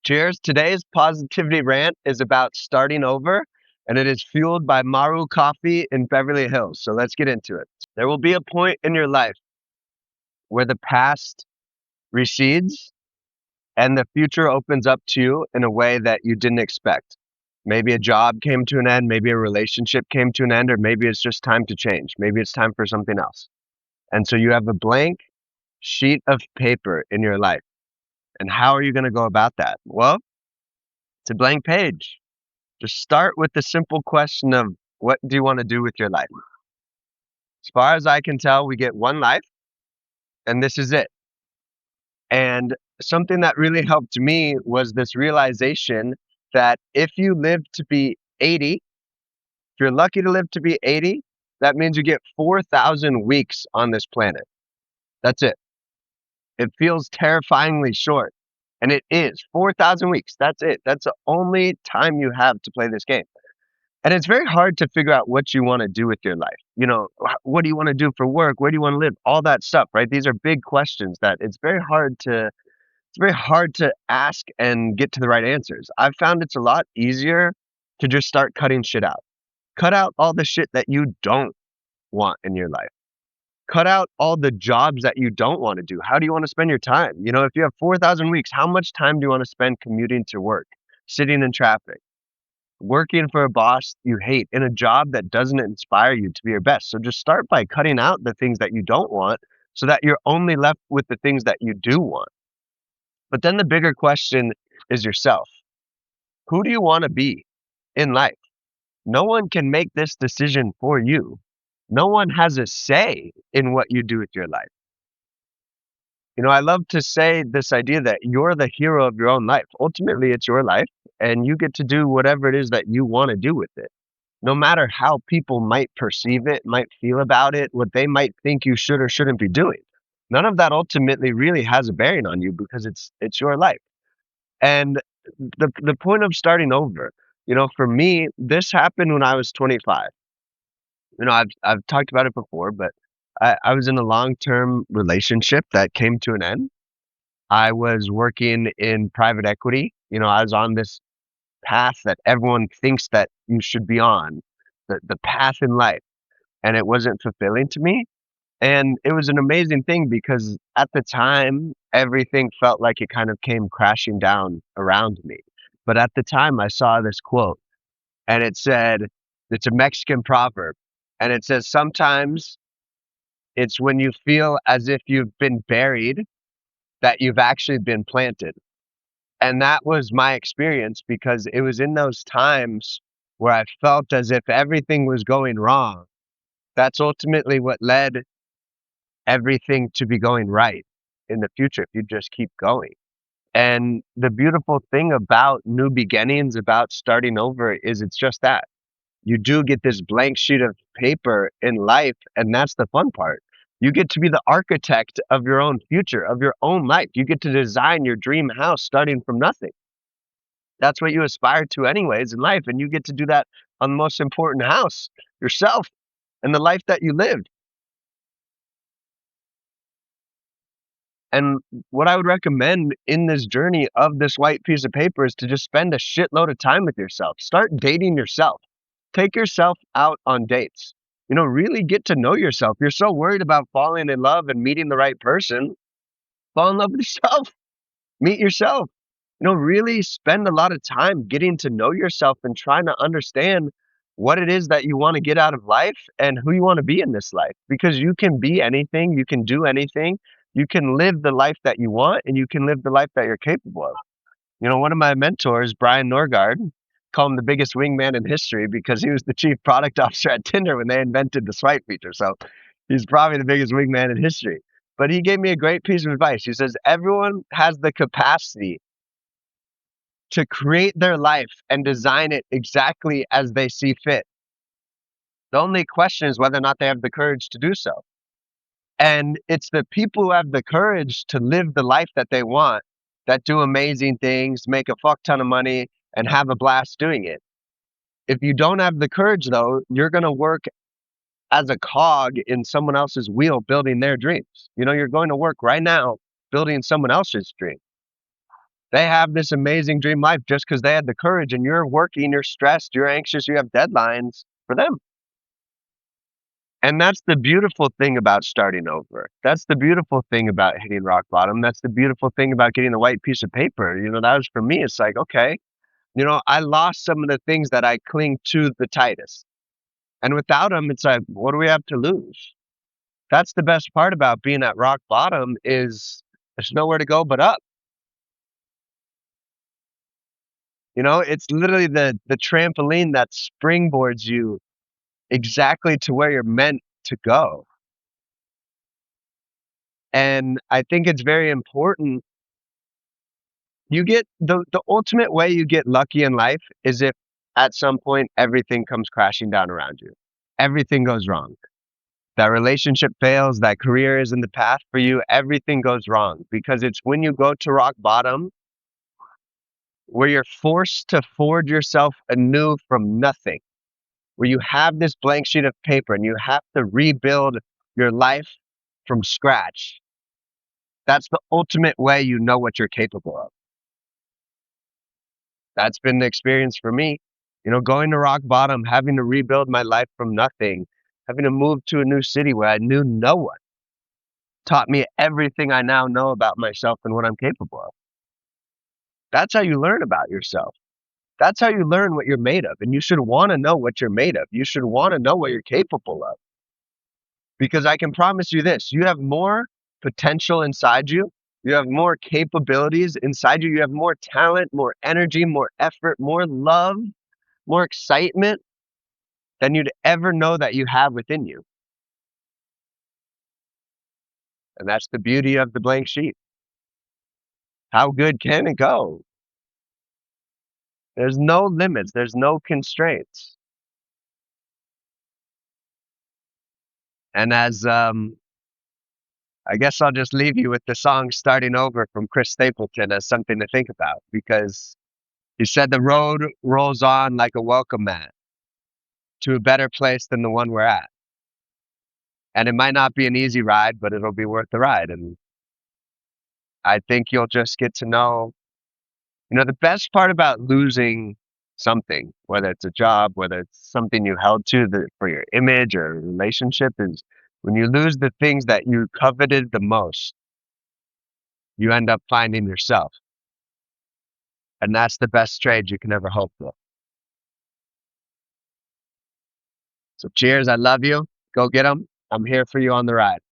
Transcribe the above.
Cheers. Today's positivity rant is about starting over, and it is fueled by Maru Coffee in Beverly Hills. So let's get into it. There will be a point in your life where the past recedes and the future opens up to you in a way that you didn't expect. Maybe a job came to an end, maybe a relationship came to an end, or maybe it's just time to change. Maybe it's time for something else. And so you have a blank sheet of paper in your life. And how are you going to go about that? Well, it's a blank page. Just start with the simple question of what do you want to do with your life? As far as I can tell, we get one life and this is it. And something that really helped me was this realization that if you live to be 80, if you're lucky to live to be 80, that means you get 4,000 weeks on this planet. That's it. It feels terrifyingly short. And it is 4,000 weeks. That's it. That's the only time you have to play this game. And it's very hard to figure out what you want to do with your life. What do you want to do for work? Where do you want to live? All that stuff, right? These are big questions that it's very hard to ask and get to the right answers. I've found it's a lot easier to just start cutting shit out. Cut out all the shit that you don't want in your life. Cut out all the jobs that you don't want to do. How do you want to spend your time? If you have 4,000 weeks, how much time do you want to spend commuting to work, sitting in traffic, working for a boss you hate, in a job that doesn't inspire you to be your best? So just start by cutting out the things that you don't want so that you're only left with the things that you do want. But then the bigger question is yourself. Who do you want to be in life? No one can make this decision for you. No one has a say in what you do with your life. I love to say this idea that you're the hero of your own life. Ultimately, it's your life, and you get to do whatever it is that you want to do with it. No matter how people might perceive it, might feel about it, what they might think you should or shouldn't be doing. None of that ultimately really has a bearing on you because it's your life. And the point of starting over, for me, this happened when I was 25. I've talked about it before, but I was in a long-term relationship that came to an end. I was working in private equity. I was on this path that everyone thinks that you should be on, the path in life, and it wasn't fulfilling to me. And it was an amazing thing because at the time, everything felt like it kind of came crashing down around me. But at the time, I saw this quote, and it said, it's a Mexican proverb, and it says, sometimes it's when you feel as if you've been buried that you've actually been planted. And that was my experience because it was in those times where I felt as if everything was going wrong. That's ultimately what led everything to be going right in the future if you just keep going. And the beautiful thing about new beginnings, about starting over, is it's just that. You do get this blank sheet of paper in life, and that's the fun part. You get to be the architect of your own future, of your own life. You get to design your dream house starting from nothing. That's what you aspire to anyways in life, and you get to do that on the most important house, yourself, and the life that you lived. And what I would recommend in this journey of this white piece of paper is to just spend a shitload of time with yourself. Start dating yourself. Take yourself out on dates. Really get to know yourself. You're so worried about falling in love and meeting the right person. Fall in love with yourself. Meet yourself. Really spend a lot of time getting to know yourself and trying to understand what it is that you want to get out of life and who you want to be in this life. Because you can be anything, you can do anything, you can live the life that you want, and you can live the life that you're capable of. One of my mentors, Brian Norgard, called him the biggest wingman in history because he was the chief product officer at Tinder when they invented the swipe feature. So he's probably the biggest wingman in history. But he gave me a great piece of advice. He says, everyone has the capacity to create their life and design it exactly as they see fit. The only question is whether or not they have the courage to do so. And it's the people who have the courage to live the life that they want that do amazing things, make a fuck ton of money, and have a blast doing it. If you don't have the courage, though, you're going to work as a cog in someone else's wheel building their dreams. You're going to work right now building someone else's dream. They have this amazing dream life just because they had the courage, and you're working, you're stressed, you're anxious, you have deadlines for them. And that's the beautiful thing about starting over. That's the beautiful thing about hitting rock bottom. That's the beautiful thing about getting the white piece of paper. That was for me. It's like, okay, I lost some of the things that I cling to the tightest. And without them, it's like, what do we have to lose? That's the best part about being at rock bottom is there's nowhere to go but up. It's literally the trampoline that springboards you exactly to where you're meant to go. And I think it's very important. You get the ultimate way you get lucky in life is if at some point everything comes crashing down around you. Everything goes wrong. That relationship fails, that career isn't the path for you, everything goes wrong because it's when you go to rock bottom where you're forced to forge yourself anew from nothing, where you have this blank sheet of paper and you have to rebuild your life from scratch. That's the ultimate way you know what you're capable of. That's been the experience for me. Going to rock bottom, having to rebuild my life from nothing, having to move to a new city where I knew no one, taught me everything I now know about myself and what I'm capable of. That's how you learn about yourself. That's how you learn what you're made of. And you should want to know what you're made of. You should want to know what you're capable of. Because I can promise you this, you have more potential inside you. You have more capabilities inside you. You have more talent, more energy, more effort, more love, more excitement than you'd ever know that you have within you. And that's the beauty of the blank sheet. How good can it go? There's no limits, there's no constraints. And I guess I'll just leave you with the song Starting Over from Chris Stapleton as something to think about because he said the road rolls on like a welcome mat to a better place than the one we're at. And it might not be an easy ride, but it'll be worth the ride. And I think you'll just get to know, the best part about losing something, whether it's a job, whether it's something you held to for your image or relationship, is when you lose the things that you coveted the most, you end up finding yourself. And that's the best trade you can ever hope for. So cheers. I love you. Go get them. I'm here for you on the ride.